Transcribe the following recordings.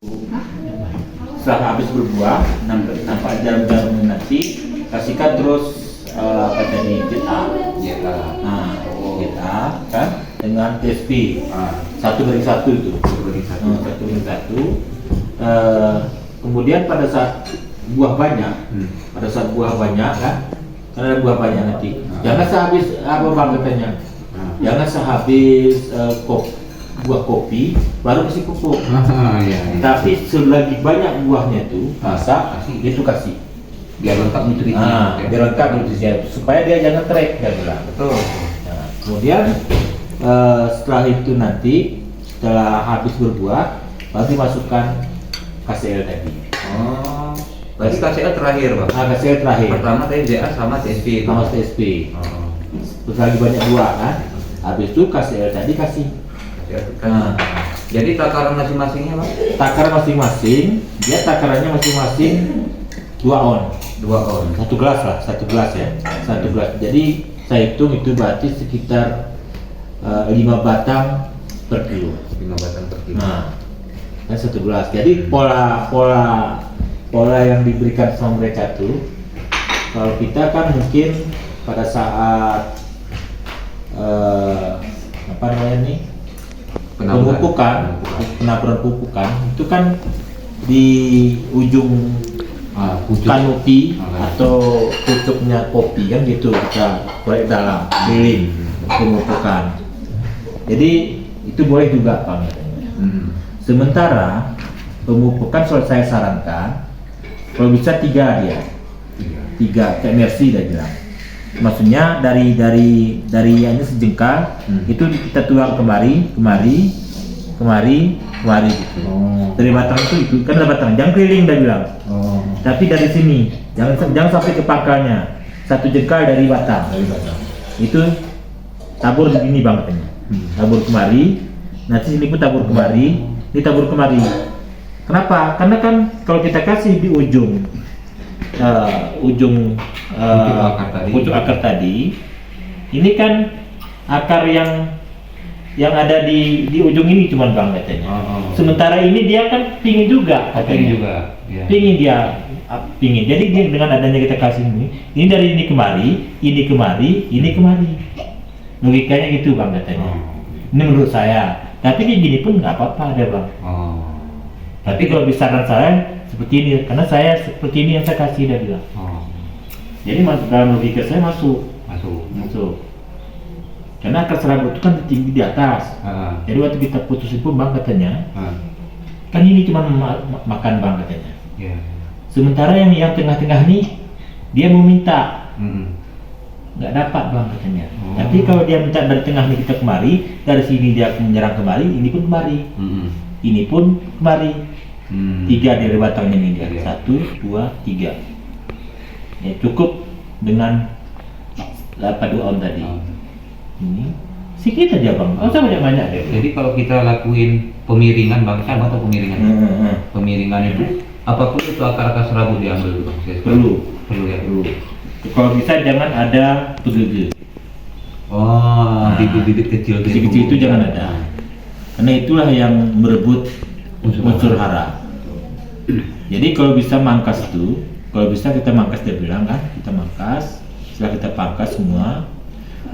Setelah habis berbuah, nampak jarum-jarum nanti kasihkan terus apa tadi ZA. Nah, ZA kan dengan TSP. Satu dari satu itu. Satu dari satu. Kemudian pada saat buah banyak, kan, karena ada buah banyak nanti. Jangan sehabis apa bang katanya. Jangan sehabis buah kopi baru kasih pupuk. Tapi selagi banyak buahnya itu masak, itu kasih biar lengkap nutrisinya. Biar lengkap nutrisinya supaya dia jangan trek dia bilang. Betul. Nah, kemudian setelah itu nanti setelah habis berbuah baru dimasukkan KCL tadi. Oh, berarti KCL terakhir bang? KCL terakhir. Pertama tadi ZA sama TSP. Sama TSP. Selagi banyak buah kan, habis itu KCL tadi kasih. Jadi takaran masing-masingnya bang? Takaran masing-masing, dia takarannya masing-masing 2 on. 2 on. Satu gelas lah, satu gelas ya. Satu gelas. Jadi saya hitung itu berarti sekitar 5 batang per kilo. 5 batang per kilo. Nah, kan satu gelas. Jadi pola yang diberikan sama mereka tuh, kalau kita kan mungkin pada saat apa namanya nih? Penaburan pupukan itu kan di ujung kanopi atau pucuknya kopi kan gitu kita korek dalam keliling pemupukan. Jadi itu boleh juga Bang. Sementara pemupukan saya sarankan kalau bisa 3 dia. 3 kayak Mercy dah bilang. Maksudnya dari ini sejengkal itu kita tuang kemari gitu. Dari batang itu kan ada batang, jangan keliling dah bilang. Tapi dari sini jangan sampai ke pangkalnya. 1 jengkal dari batang. Itu tabur begini bang katanya. Tabur kemari, nanti sini pun tabur kemari, ini tabur kemari. Kenapa? Karena kan kalau kita kasih di ujung pucuk akar tadi, ini kan akar yang ada di ujung ini cuma bang katanya. Sementara ini dia kan pingin juga katanya. Pingin dia pingin. Jadi dia dengan adanya kita kasih ini dari ini kemari, ini kemari. Logikanya gitu bang katanya. Ini menurut saya. Tapi di gini pun nggak apa-apa ada bang. Tapi kalau saran saya seperti ini, karena saya seperti ini yang saya kasih dia bilang. Jadi dalam logika saya masuk. Karena akar serabut itu kan tinggi di atas. Jadi waktu kita putusin pun bang katanya, kan ini cuma makan bang katanya. Sementara yang tengah-tengah nih dia mau minta, nggak dapat bang katanya. Tapi kalau dia minta dari tengah nih kita kemari, dari sini dia menyerang kemari, ini pun kemari, ini pun kemari. 3 dari batangnya ini dia. 1, 2, 3. Ya cukup dengan 2 on tadi. Ini sedikit aja bang, nggak usah banyak deh. Jadi kalau kita lakuin pemiringan bang, sama atau pemiringan? Pemiringan itu apapun itu akar-akar serabut diambil bang? Perlu ya. Kalau bisa jangan ada pegege. Bibit-bibit kecil itu jangan ada. Karena itulah yang merebut unsur hara. Jadi kalau bisa mangkas itu, kalau bisa kita mangkas dia bilang kan, kita mangkas. Setelah kita pangkas semua,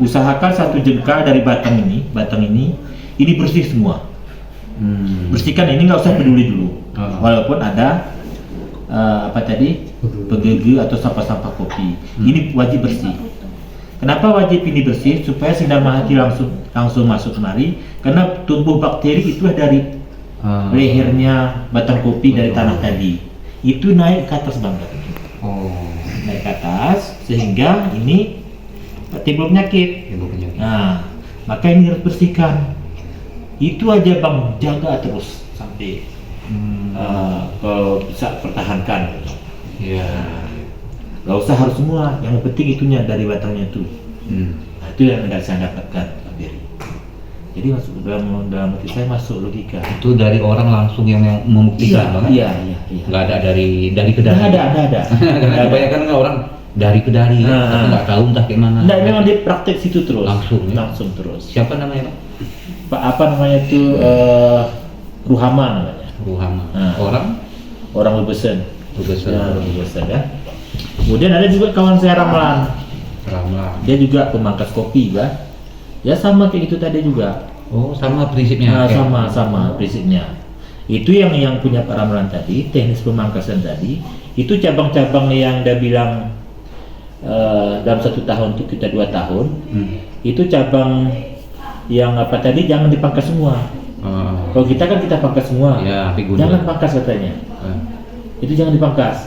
usahakan 1 jengkal dari batang ini bersih semua. Bersihkan ini, nggak usah peduli dulu. Walaupun ada pegege atau sampah-sampah kopi, ini wajib bersih. Kenapa wajib ini bersih? Supaya sinar matahari langsung masuk kemari. Karena tumbuh bakteri itulah dari lehernya batang kopi dari tanah tadi. Itu naik ke atas banget. Naik ke atas sehingga ini timbul penyakit. Nah, maka ini harus bersihkan. Itu aja bang, jaga terus sampai kalau bisa pertahankan. Gak usah harus semua, yang penting itunya dari batangnya itu. Nah, itu yang saya dapatkan Beri. Jadi masuk dalam hati saya masuk logika. Itu dari orang langsung yang membuktikan bang? Iya. Nggak ada dari kedari? Ada. Karena kebanyakan orang dari kedari, tapi nggak tahu entah gimana. Nggak, memang dia praktek situ terus. Langsung terus. Siapa namanya bang? Apa namanya itu Ruhama namanya. Ruhama. Nah. Orang Bebesen. Bebesen. Ya, orang Bebesen ya. Kemudian ada juga kawan saya Ramlan. Dia juga pemangkas kopi kan. Ya sama kayak gitu tadi juga. Oh, sama prinsipnya. Nah, sama prinsipnya. Itu yang punya Pak Ramlan tadi, teknis pemangkasan tadi, itu cabang-cabang yang dia bilang dalam 1 tahun untuk kita 2 tahun, itu cabang yang apa tadi jangan dipangkas semua. Kalau kita kan kita pangkas semua, ya, jangan pangkas katanya. Itu jangan dipangkas,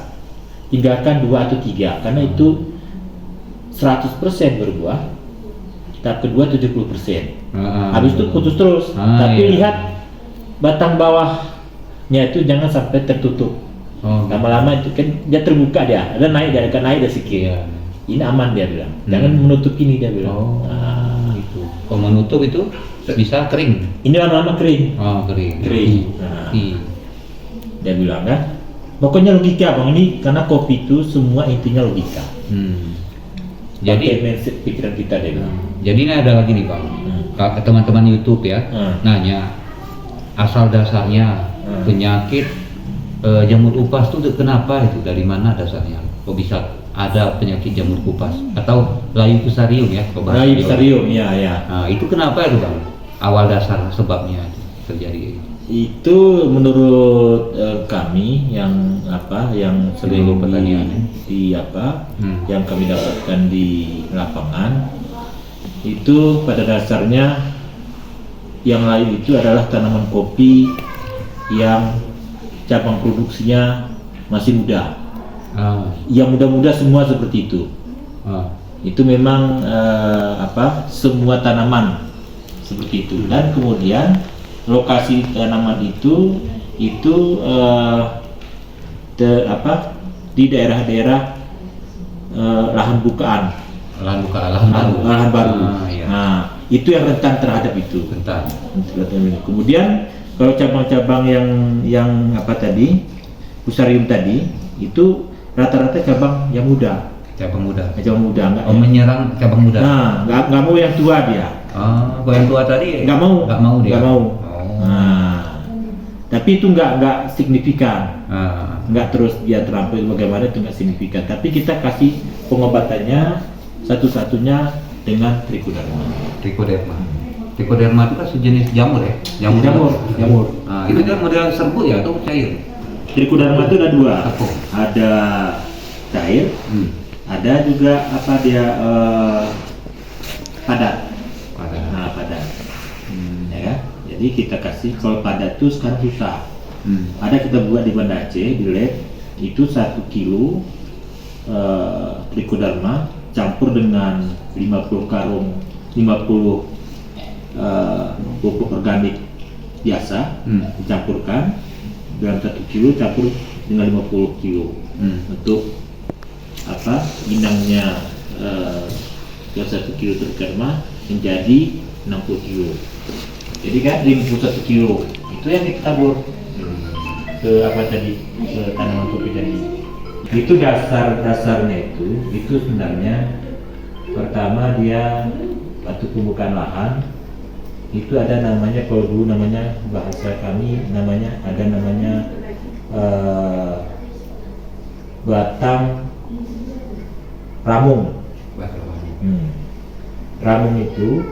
tinggalkan 2 atau 3 karena itu 100% berbuah. Tahap kedua 70%. Habis itu putus terus. Tapi lihat batang bawahnya itu jangan sampai tertutup. Lama-lama itu kan dia terbuka dia, ada naik dia sedikit. Ini aman dia bilang. Jangan menutup ini dia bilang. Gitu. Kalau menutup itu bisa kering. Ini lama-lama kering. Kering. Dia bilang kan. Pokoknya logika bang ini karena kopi itu semua intinya logika. Jadi mindset pikiran kita dia bilang. Jadi ini ada lagi nih bang. Ke teman-teman YouTube ya, nanya asal dasarnya penyakit jamur kupas itu kenapa itu, dari mana dasarnya? Kok bisa ada penyakit jamur kupas atau layu fusarium ya? Layu fusarium ya. Nah, itu kenapa itu bang? Awal dasar sebabnya terjadi itu menurut kami yang sering yang kami dapatkan di lapangan itu pada dasarnya yang layu itu adalah tanaman kopi yang cabang produksinya masih muda. Yang muda-muda semua seperti itu. Itu memang semua tanaman seperti itu. Dan kemudian lokasi tanaman itu di daerah-daerah lahan bukaan. Lahan baru. Iya. Nah, itu yang rentan terhadap itu. Kemudian kalau cabang-cabang yang fusarium tadi itu rata-rata cabang yang muda. Cabang muda enggak. Menyerang cabang muda. Nah, enggak mau yang tua dia. Kalau yang tua tadi enggak mau dia. Nah, tapi itu enggak signifikan. Enggak terus dia terampil bagaimana itu enggak signifikan. Tapi kita kasih pengobatannya satu-satunya dengan Trichoderma. Trichoderma itu kan sejenis jamur ya? Jamur. Nah, itu dia model serbuk ya atau cair? Trichoderma itu ada 2. Ada cair, ada juga padat. Nah, padat. Ya, jadi kita kasih kalau padat itu sekarang susah. Ada kita buat di Banda Aceh di lab itu 1 kilo Trichoderma campur dengan 50 karung 50 pupuk organik biasa, dicampurkan dalam 1 kilo campur dengan 50 kilo untuk inangnya yang 1 kilo Trichoderma menjadi 60 kilo. Jadi kan 51 kilo itu yang kita tabur ke tanaman kopi tadi. Itu dasarnya itu sebenarnya pertama dia waktu pembukaan lahan itu ada namanya, kalau dulu namanya bahasa kami ada namanya batang ramung. Ramung itu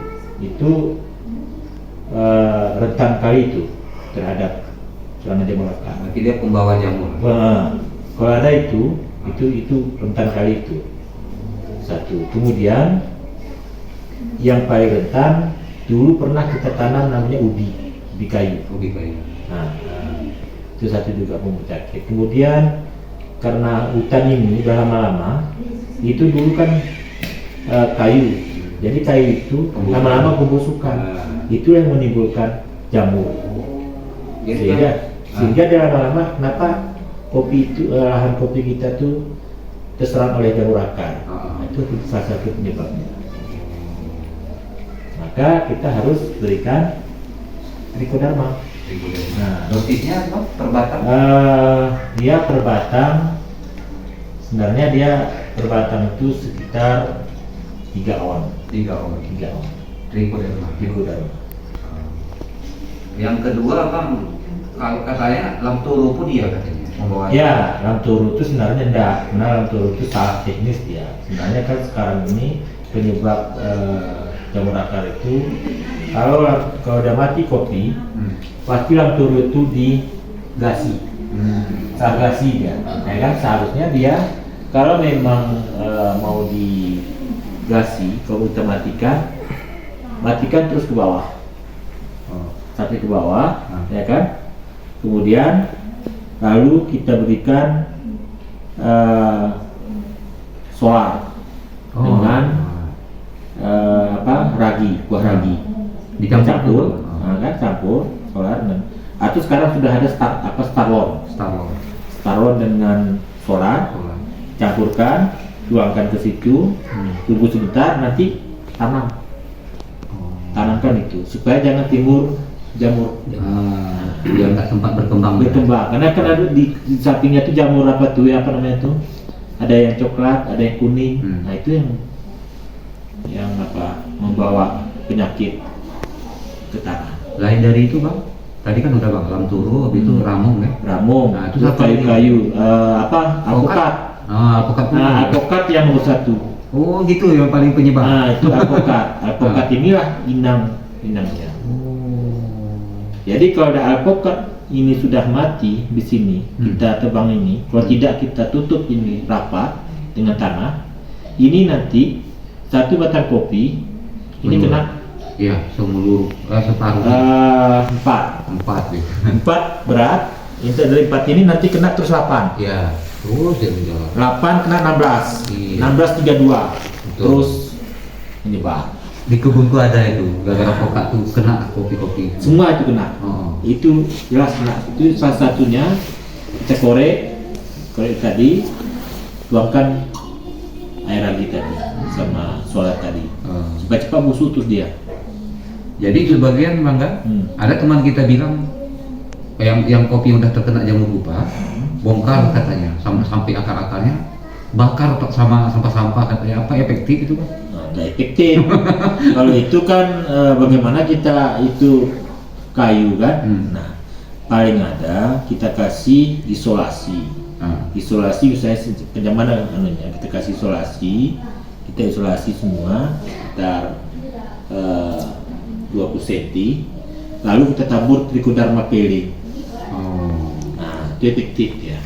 rentan kali itu terhadap serangan jamur akar. Berarti dia pembawa jamur. Kalau ada itu rentan kali itu. Satu. Kemudian yang paling rentan dulu pernah kita tanam namanya ubi kayu. Nah, itu satu juga penyakit. Kemudian karena hutan ini udah lama-lama itu dulu kan kayu. Jadi kayu itu lama-lama pembusukan. Itu yang menimbulkan jamur. Sehingga dia lama-lama kenapa kopi itu lahan kopi kita tuh terserang oleh jamur akar. Itu salah satu penyebabnya. Maka kita harus berikan Trichoderma. Nah, dosisnya apa? Per batang? Dia per batang. Sebenarnya dia per batang itu sekitar 3 on. Trichoderma. Yang kedua bang, kalau katanya lam turu pun iya katanya membawa. Ya, lam turu itu sebenarnya enggak, karena lam turu itu salah teknis dia. Sebenarnya kan sekarang ini penyebab jamur akar itu kalau udah mati kopi, pasti lam turu itu digasi, gasi dia. Ya kan seharusnya dia kalau memang mau digasi, kalau kita matikan terus ke bawah, sampai ke bawah, ya kan. Kemudian lalu kita berikan solar dengan ragi, buah ragi dicampur, kan campur solar atau sekarang sudah ada starlon dengan solar, campurkan, tuangkan ke situ, tunggu sebentar, nanti tanamkan itu supaya jangan timbul jamur. Biar nggak sempat berkembang. Karena kan ada di sampingnya tuh jamur apa namanya tuh, ada yang coklat, ada yang kuning. Nah itu yang membawa penyakit ke tanah. Lain dari itu bang, tadi kan udah bang lam turu, habis itu ramung ya. Nah itu kayu-kayu alpukat. Alpukat yang nomor 1. Oh gitu yang paling penyebab. Nah itu alpukat inilah inangnya. Jadi kalau ada alpukat ini sudah mati di sini, kita tebang ini, kalau tidak kita tutup ini rapat dengan tanah, ini nanti satu batang kopi ini kena separuh. 4 berat, ini dari 4 ini nanti kena terus 8. Iya. Terus dia menjalan. 8 kena 16. Iya. 16 32. Terus menyebar. Di kebunku ada itu, gara-gara pokak tuh kena kopi-kopi. Semua itu kena. Itu jelas kena. Itu salah satunya kita korek tadi, tuangkan air ragi tadi sama solar tadi, supaya cepat busuk terus dia. Jadi sebagian bangga, ada teman kita bilang yang kopi udah terkena jamur upah, bongkar katanya, sampai akar-akarnya, bakar sama sampah-sampah katanya, apa efektif itu kan? Nggak efektif. Kalau itu kan bagaimana kita itu kayu kan, nah paling ada kita kasih isolasi. Isolasi misalnya bagaimana kita kasih isolasi, kita isolasi semua sekitar 20 cm, lalu kita tabur trichoderma peeling. Nah itu efektif ya.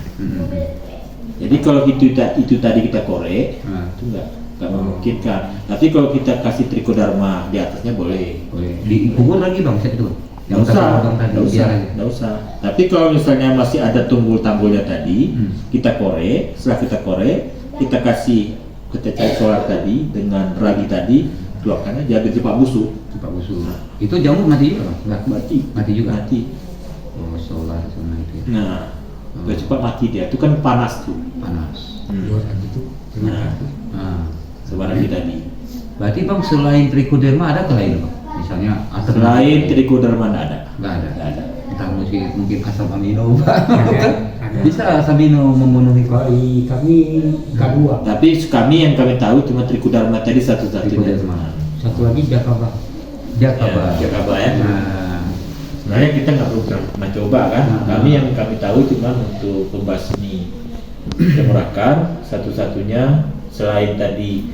Jadi kalau itu tadi kita korek, itu nggak memungkinkan. Tapi kalau kita kasih trichoderma di atasnya boleh. Dikubur lagi bang, itu. Nggak usah. Tapi kalau misalnya masih ada tunggul-tanggulnya tadi, kita korek. Setelah kita korek, kita cari solar tadi dengan ragi tadi, tuangkan aja biar cepat busuk. Itu jamur mati juga bang? Mati juga. Oh solar sama itu. Nah, biar cepat mati dia. Itu kan panas tuh. Sebarang tadi. Berarti bang selain trichoderma ada ke lain bang? Misalnya selain trichoderma nggak ada. Entah mungkin asam amino Ada. Bisa asam amino membunuh Kali kami K2. Tapi yang kami tahu cuma trichoderma tadi satu-satunya. Satu lagi Jakaba Ya. Nah, sebenarnya kita nggak perlu mencoba kan. Yang kami tahu cuma untuk pembasmi jamur akar satu-satunya selain tadi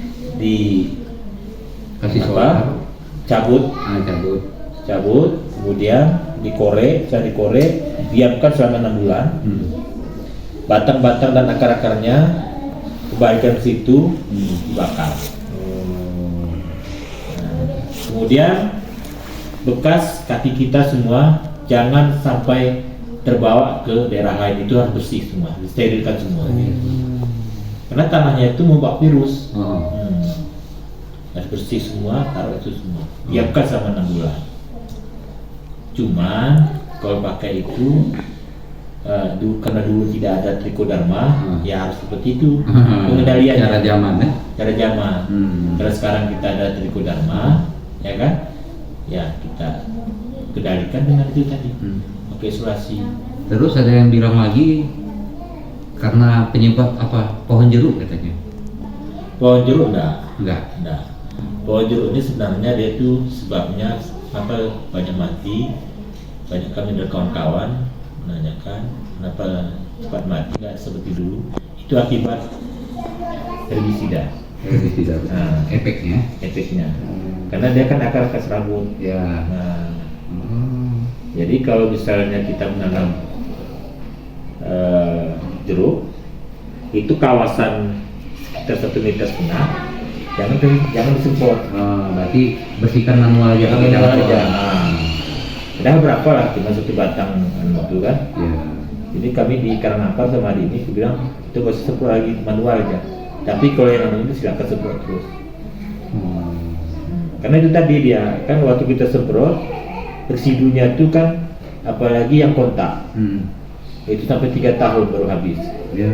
kasih solar, cabut, kemudian dikorek, biarkan selama 6 bulan. Batang-batang dan akar-akarnya kembalikan ke situ, dibakar. Kemudian bekas kaki kita semua jangan sampai terbawa ke daerah lain, itu harus bersih semua, disterilkan semua. Karena tanahnya itu membawa virus. Harus bersih semua, taruh itu semua. Biarkan selama 6 bulan. Cuman kalau pakai itu karena dulu tidak ada trichoderma, ya harus seperti itu pengendaliannya. Cara zaman. Karena sekarang kita ada trichoderma, ya kan? Ya kita kendalikan dengan itu tadi. Pakai isolasi. Terus ada yang bilang lagi karena penyebab apa? Pohon jeruk katanya. Pohon jeruk enggak. Enggak. Pohon jeruk ini sebenarnya dia itu sebabnya banyak mati. Banyak kami dari kawan-kawan menanyakan kenapa cepat mati nggak seperti dulu. Itu akibat herbisida. Efeknya. Karena dia kan akar serabut. Ya. Nah, jadi kalau misalnya kita menanam jeruk, itu kawasan sekitar 1,5 meter, jangan disemprot. Berarti bersihkan manual aja. Padahal berapa lah, cuma 1 batang itu kan. Ya. Jadi kami di Karangapar sama adik ini, aku bilang itu gak usah semprot lagi, manual aja. Tapi kalau yang namanya itu silakan semprot terus. Karena itu tadi dia kan waktu kita semprot residunya itu kan, apalagi yang kontak, itu sampai 3 tahun baru habis. Ya.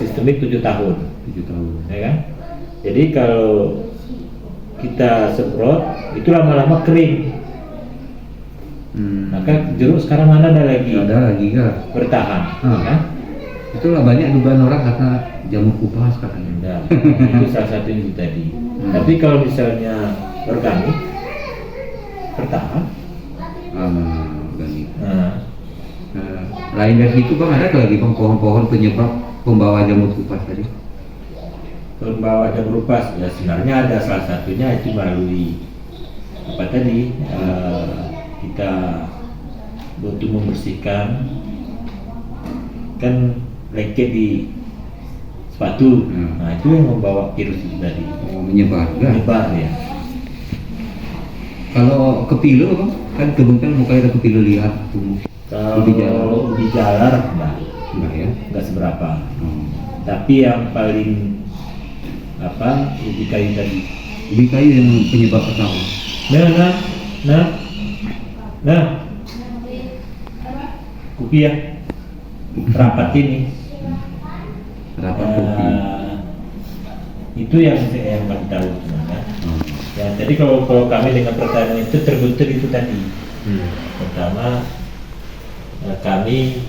Sistemik 7 tahun. 7 tahun. Ya kan? Jadi kalau kita semprot itu lama-lama kering. Maka jeruk sekarang mana ada lagi? Ada lagi kan? Bertahan. Kan? Itulah banyak dugaan orang karena jamur kupas katanya. Nah, itu salah satu yang tadi. Tapi kalau misalnya organik bertahan. Organik. Lain dari itu bang, ada lagi bang pohon-pohon penyebab pembawa jamur kupas tadi? Pembawa jamur kupas ya sebenarnya ada salah satunya itu melalui apa tadi, kita untuk membersihkan kan lengket di sepatu. Nah itu yang membawa virus itu tadi. Menyebar ya. Kalau kepilu bang, kan kebun kan mukanya ada kepilu liar tumbuh. Kalau ubi jalar enggak seberapa. Tapi yang paling ubi kayu tadi. Ubi kayu yang penyebab pertama. Nah, kopi ya, rapat ini. Rapat kopi. Itu yang kami tahu sebenarnya. Ya, jadi kalau kami dengan pertanian itu terbentur itu tadi. Pertama, kami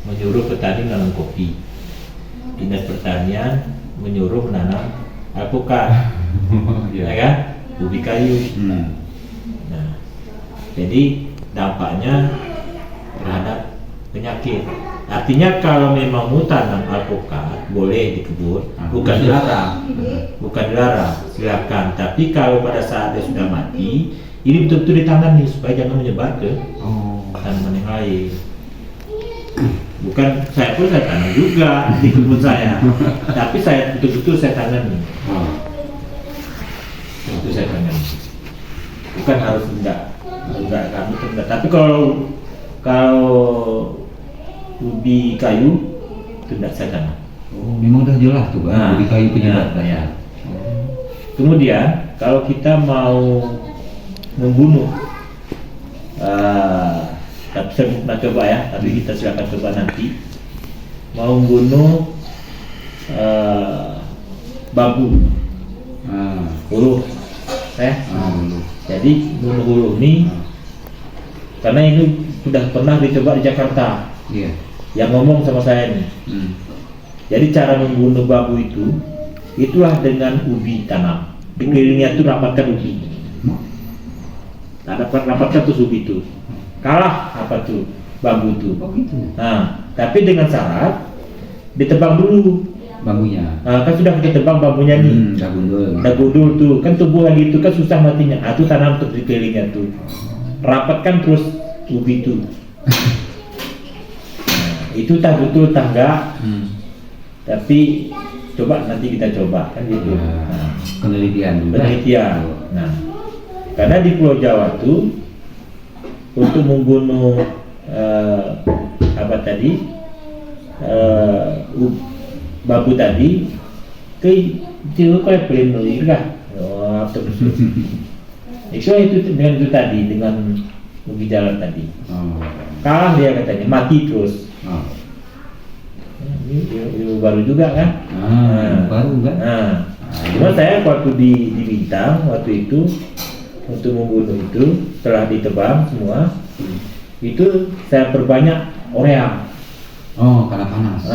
menyuruh petani menanam kopi. Dinas Pertanian menyuruh menanam alpukat, ya kan? Ubi kayu. Nah, jadi dampaknya terhadap penyakit. Artinya kalau memang mau tanam alpukat boleh di kebun, bukan dilarang, silakan. Tapi kalau pada saat dia sudah mati, ini betul-betul ditangani supaya jangan menyebar ke tanaman yang lain. Bukan saya tanam juga di kebun saya, tapi saya betul-betul saya tangani. Itu saya tangani. Bukan harus enggak kami enggak. Tapi kalau ubi kayu itu tidak saya tanam. Memang udah jelas tuh bang, ubi kayu penyebabnya. Ya. Kemudian kalau kita mau membunuh, tapi saya pernah coba ya, tapi kita silakan coba nanti. Mau membunuh bambu, huluh, jadi bunuh huluh ini, karena ini sudah pernah dicoba di Jakarta. Yang ngomong sama saya nih. Jadi cara membunuh bambu itulah dengan ubi tanam. Di kelilingnya itu rapatkan ubi. Rapatkan tuh ubi itu. Kalah apa tuh bambu itu. Nah, tapi dengan syarat ditebang dulu bambunya. Nah, kan sudah kita tebang bambunya nih. Udah gundul tuh. Kan tumbuh lagi itu kan susah matinya. Itu tanam tuh di kelilingnya tuh. Rapatkan terus ubi itu. Itu tak betul tangga, tapi coba nanti kita coba kan gitu. Penelitian. Nah, karena di Pulau Jawa tuh untuk membunuh bambu tadi, itu kayak pelindung kah? Itu dengan itu tadi, dengan ubi jalar tadi. Kalah dia katanya, mati terus. Ini baru juga kan? Baru kan? Cuma saya waktu di Bintang waktu itu untuk membunuh itu setelah ditebang semua, itu saya perbanyak urea. Karena panas.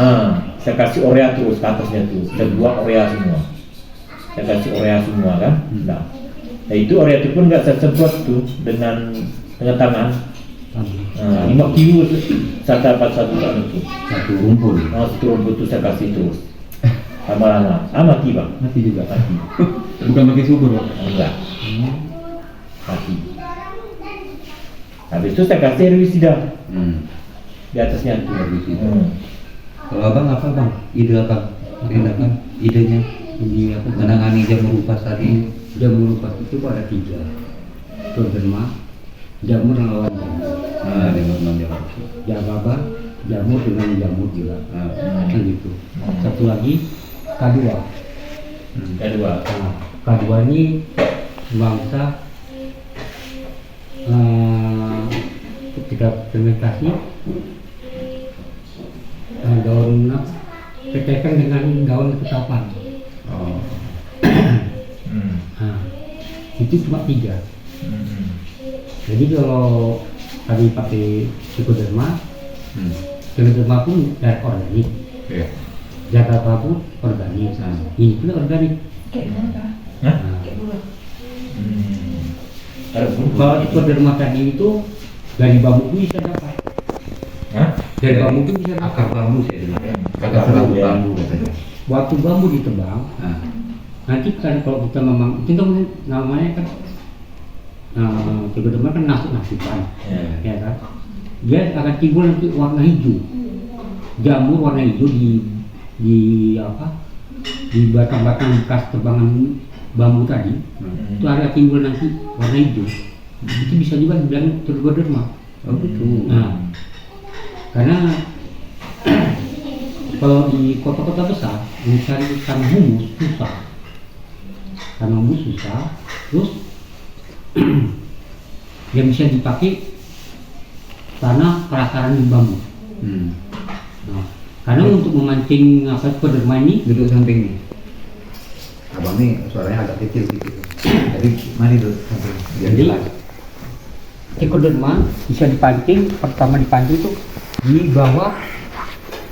Saya kasih urea terus ke atasnya tuh, saya buat urea semua. Saya kasih urea semua kan? Nah itu urea itu pun nggak saya semprot tuh dengan tangan, 5 kilo satu itu. Satu rumpun. Satu rumput itu saya kasih terus. Lama-lama, mati bang. Mati juga. Mati. Bukan pakai subur, Pak? Enggak. Mati. Habis itu saya kasih herbisida di atasnya itu. Herbisida. Kalau abang apa bang? Ide apa? Tindakan idenya ini apa? Menangani jamur upas tadi. Jamur upas itu ada 3. Scleroderma, jamur lawan jamur. Jamur non jamur. Jababa, jamur dengan jamur juga. Kan gitu. Satu lagi K2. Kedua. Nah, K2 ini bangsa ketika fermentasi daun tetekan dengan daun ketapan. Nah, itu cuma 3. Jadi kalau tadi pakai Scleroderma, Scleroderma pun dari organik, Jababa pun organik, ini pun organik. Hah? Kalau Scleroderma tadi itu dari bambu pun bisa dapat. Hah? Dari bambu pun bisa Akar dapat. bambu saya dengar. Akar Akar ya. bambu katanya. Waktu bambu ditebang, nanti kan kalau kita memang itu kan namanya kan Scleroderma kan nasib-nasiban, ya kan? Dia akan timbul nanti warna hijau, jamur warna hijau di apa? Di batang-batang bekas tebangan bambu tadi, itu akan timbul nanti warna hijau. Itu bisa juga dibilang Scleroderma. Oh gitu. Nah, karena kalau di kota-kota besar mencari tanah humus susah, terus yang bisa dipakai tanah perakaran bambu. Nah, karena untuk memancing Scleroderma ini Duduk samping nih. Abang nih suaranya agak kecil gitu. Jadi mari duduk samping. Biar Jadi, jelas. Scleroderma bisa dipancing, pertama dipancing itu di bawah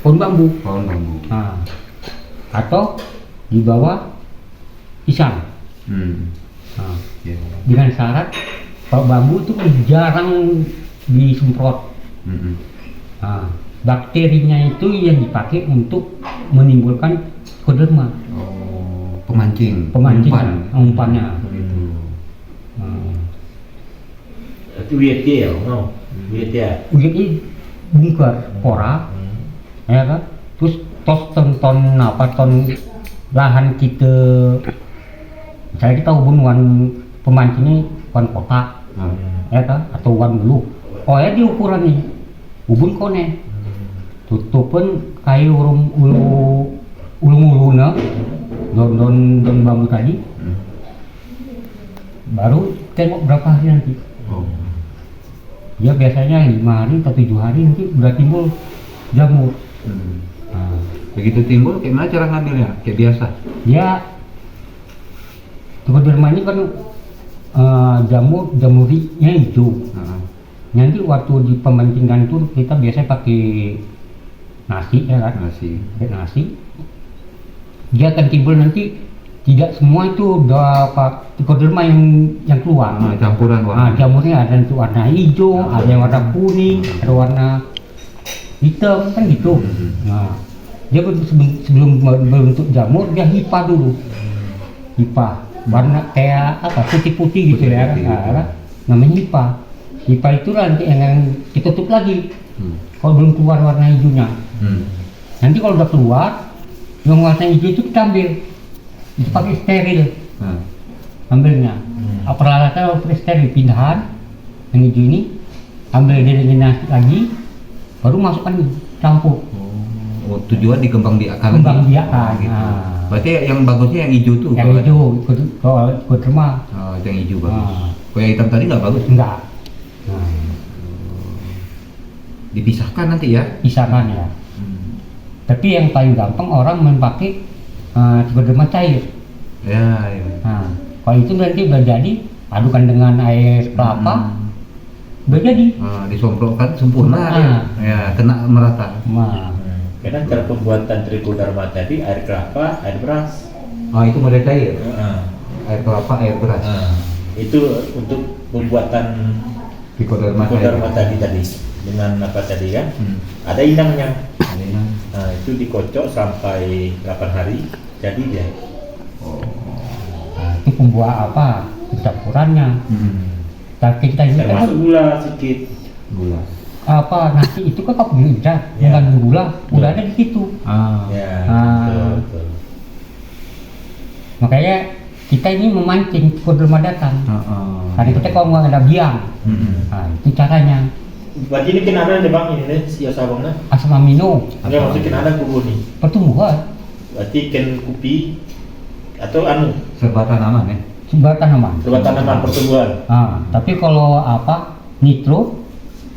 pohon bambu. Pohon bambu. Nah, atau di bawah pisang. Nah, Ya. dengan syarat kalau bambu itu kan jarang disemprot. Nah, bakterinya itu yang dipakai untuk menimbulkan Scleroderma. Oh, pemancing. Umpannya. Gitu. Itu WT ya, no? WT ya. Jadi bungker pora, ya kan? Terus ton lahan kita, misalnya kita hubungan pemancingnya wan kotak, ya kan? Atau wan dulu. Oh ya di ukuran nih, ubun kone, tutupin kayu ulung-ulungnya, don bambu tadi, baru tengok berapa hari nanti. Ya biasanya 5 hari atau 7 hari nanti udah timbul jamur. Nah, Begitu timbul, kayak mana cara ngambilnya? Kayak biasa. ya Scleroderma ini kan jamurnya hijau. Nanti waktu di pemancingan itu kita biasanya pakai nasi, ya kan? Pakai nasi. Dia akan timbul nanti tidak semua itu udah Scleroderma yang keluar. Campuran warna. Jamurnya ada yang warna hijau, ada yang warna kuning, ada warna hitam, kan gitu. Nah, dia sebelum berbentuk jamur dia hipa dulu. Hipa, warna kayak apa? Putih-putih gitu ya. Nah, namanya hipa. Hipa itu nanti yang ditutup lagi. Kalau belum keluar warna hijaunya. Nanti kalau udah keluar, yang warna hijau itu kita ambil. Itu pakai steril. Ambilnya. Peralatan pakai steril, pindahan yang hijau ini, ambil dari nasi lagi, baru masukkan campur. Oh, tujuan dikembang biakan. Kembang biakan. Gitu. Nah. Berarti yang bagusnya yang hijau tuh. Yang hijau, kalau Scleroderma. Oh, yang hijau bagus. Nah. Kalau yang hitam tadi nggak bagus. Enggak. Nah, Dipisahkan nanti ya. pisahkan ya. Tapi yang paling gampang orang memakai Scleroderma cair. Ya. Nah, kalau itu nanti udah jadi, padukan dengan air kelapa, udah jadi. Disemprotkan sempurna. Ya, kena merata. Nah, Karena cara pembuatan Scleroderma tadi air kelapa, air beras. Itu model cair. Air kelapa, air beras. Itu untuk pembuatan Hipoderma Hipoderma tadi dengan apa tadi kan? Ada inangnya. Nah, itu dikocok sampai 8 hari jadi dia. Nah, itu pembuat apa? Campurannya. Tapi kita ini kan Termasuk gula sedikit. Gula. apa nasi itu kan kau bisa mengandung gula, ada di situ. Ya, betul. Makanya kita ini memancing hipoderma datang. Hari kita kalau nggak ada biang, nah, itu caranya. Berarti ini kenapa nih bang ini nih si sabangnya? Asam amino. Enggak maksud kenapa kubu nih? Pertumbuhan. Berarti ken kupi atau anu? Serba tanaman ya? Sumber tanaman. Serba tanaman pertumbuhan. Nah, tapi kalau apa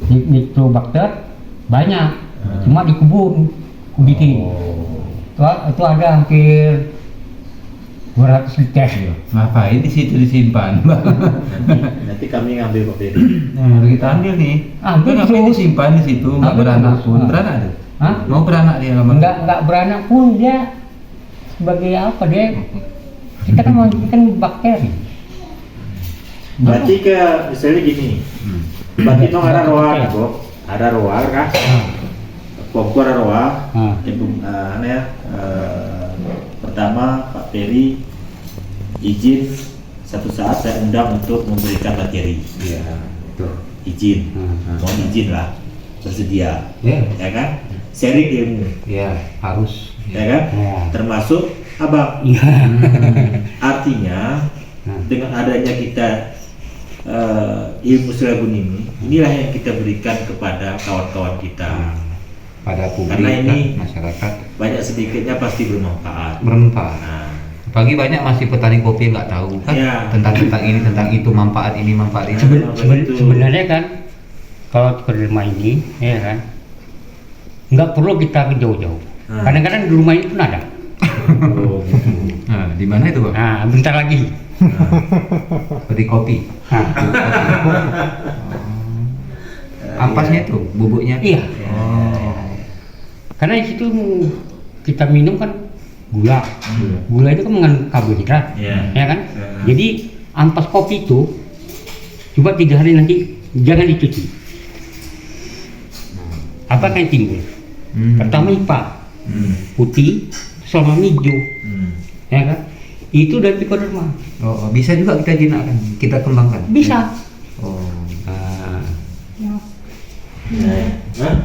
nitrobakter banyak, cuma di kebun bikin. Itu ada hampir 200 liter. Ngapain di situ disimpan? Nanti kami ngambil kopi. Nah, kita ambil nih. Ambil ngapain terus. disimpan di situ? Nggak beranak pun. Beranak ada? Hah? Mau beranak dia lama? Nggak beranak pun dia sebagai apa dia? Kita kan menunjukkan bakteri. Berarti ke misalnya gini. Berarti no ada roa nih, Bob. Ada roa kan? Pokok ada roa. Pertama Pak Peri izin satu saat saya undang untuk memberikan materi. Iya, betul. Izin, mohon izin lah, bersedia, Iya. ya kan? Sharing ilmu, Iya, harus. ya kan? Ya. Termasuk abang. Artinya dengan adanya kita ilmu Seragun inilah yang kita berikan kepada kawan-kawan kita. Pada publik, Karena ini masyarakat banyak sedikitnya pasti bermanfaat. bermanfaat. Nah, Pagi banyak masih petani kopi yang nggak tahu kan Ya. tentang ini, tentang itu, manfaat ini, manfaat itu. Sebenarnya kan kalau hipoderma ini, ya kan, nggak perlu kita ke jauh-jauh. Kadang-kadang di rumah itu pun ada. oh, gitu. Nah, di mana itu, Bang? Nah, bentar lagi. Petik kopi. Nah, Ampasnya itu, bubuknya. iya. Oh. Karena di situ kita minum kan gula. Gula itu kan mengandung karbohidrat, Iya. ya kan? Jadi ampas kopi itu coba 3 hari nanti jangan dicuci. Apa yang timbul? Pertama hitam, putih, sama hijau, ya kan? Itu dari hipoderma. Oh, bisa juga kita jinakkan, kita kembangkan. Bisa. Oh. Nah, Hah?